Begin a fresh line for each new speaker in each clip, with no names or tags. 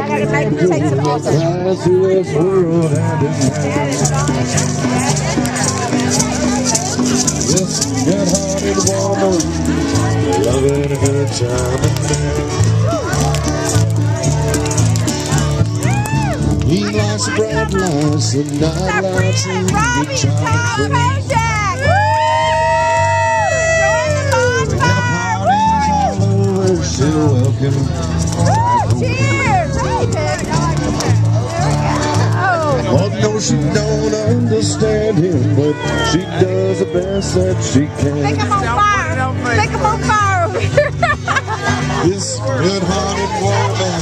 gotta make her take some pictures.
This good-hearted woman, loving a good time in bed. He likes the bright lights and night lights and good time in
Jack!
She'll welcome.
Cheers!
Oh no, she don't understand him, but she does the best that she can.
Take him on fire! Take him on fire over here!
This good-hearted woman.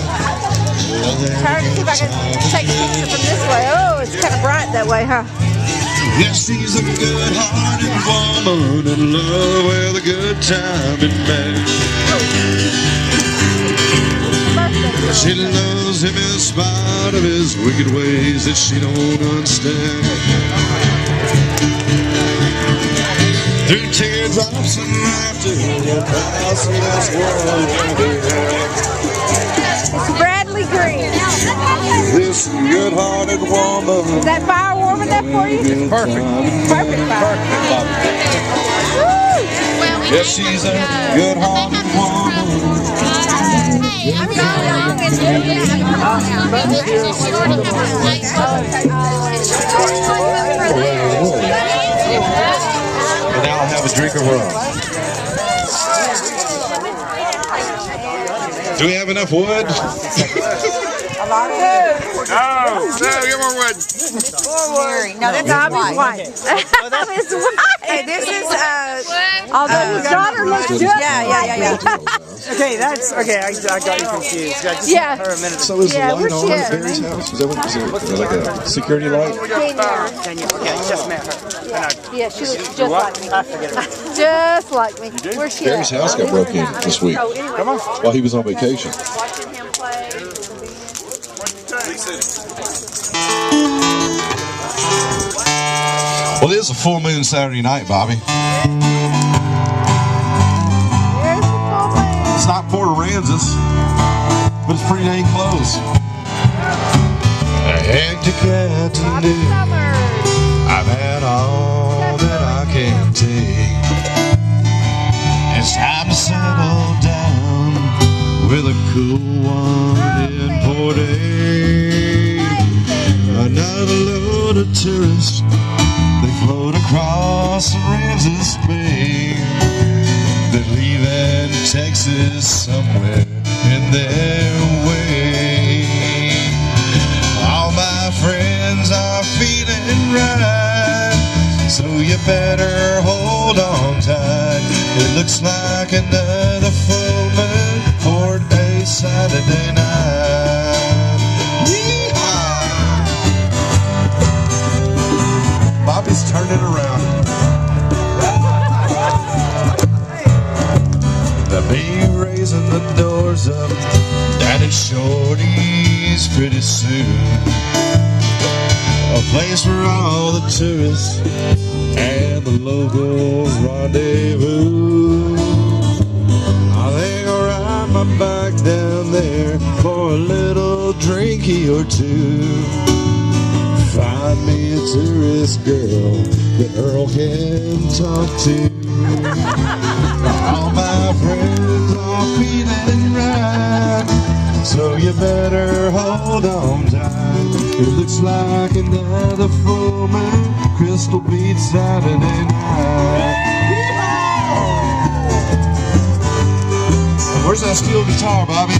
Turn and see if I can take a picture from this way. Oh, it's kind of bright that way, huh?
Yes, she's a good-hearted woman in love with a good time in bed. She loves him in spite of his wicked ways that she don't understand. Through teardrops and laughter, across this world.
It's Bradley Green.
This good-hearted woman.
Is that fire warming up for you?
It's perfect.
Perfect fire.
Yes, she's a good-hearted woman.
I'm so young and
And now I'll have a drink of rum. Do we have enough wood?
a lot of wood.
No, get more wood.
No, that's Bobby's wife. Bobby's wife. Hey, this is although his daughter looks just yeah.
Okay, that's okay. I got you confused. I just
Yeah.
her a minute.
So is the light
where's
on
she
at
at?
Barry's house? Is that what is it? Like a security light?
Daniel, okay, I just met her.
Yeah, she looks just like me.
I forget her.
Just like me. Where's she
Barry's
at?
house got broke in this week
Come on.
while he was on vacation.
Watching him play.
Well, it is a full moon Saturday night, Bobby.
There's the full moon.
It's not Port Aransas, but it's pretty dang close. A hectic afternoon. I've had all that I can take. It's time to settle down with a cool one in Port A. Another load of tourists, they float across Aransas Bay. They're leaving Texas somewhere in their way. All my friends are feeling right, so you better hold on tight. It looks like another full moon Port A Saturday night. Yeehaw! Bobby's turning around. They'll be raising the doors up down at Shorty's pretty soon. A place where all the tourists and the locals rendezvous. I think I'll ride my bike down there for a little drinky or two. Find me a tourist girl that Earl can talk to. All my friends are feeling right, so you better hold on tight. It looks like another full moon Crystal Beach Saturday night. Where's that steel guitar, Bobby?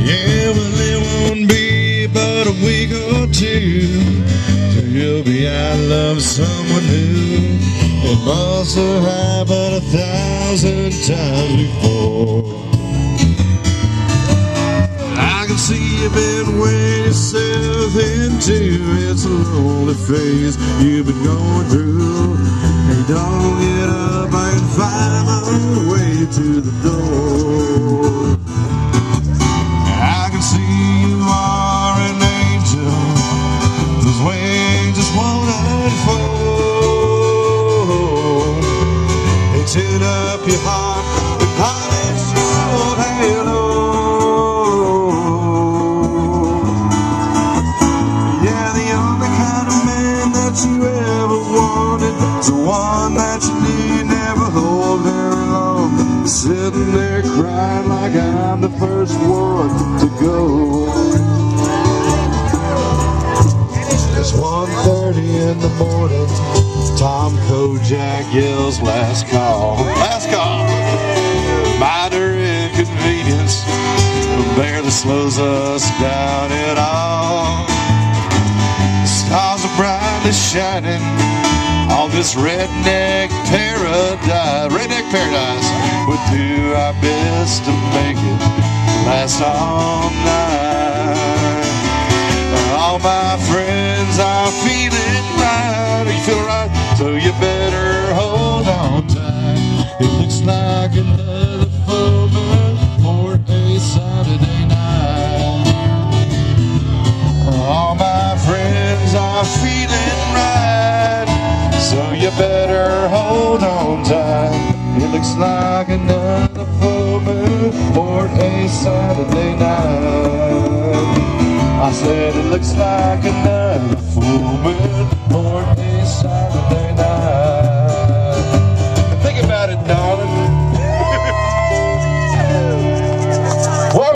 Yeah, well, it won't be but a week or two till you'll be out of love with someone new. It must have happened 1,000 times before. I can see you've been weighing yourself into. It's a lonely phase you've been going through. Hey, don't get up, I can find my own way to the door. I can see you are an angel whose wings things just won't unfold. They tune up your heart and polish your halo. Yeah, the only kind of man that you ever wanted is the one that you need, never hold very long. Sitting there crying like I'm the first one to go. It's 1:30 in the morning. Tom Kojak yells, last call. Last call. Minor inconvenience barely slows us down at all. The stars are brightly shining on this redneck paradise. We'll do our best to make it last all night. All my friends are feeling right. Are you feeling right? So you better hold on tight. It looks like another full moon for a Saturday night. All my friends are feeling right. So you better hold on tight. It looks like another full moon for a Saturday night. I said it looks like another full moon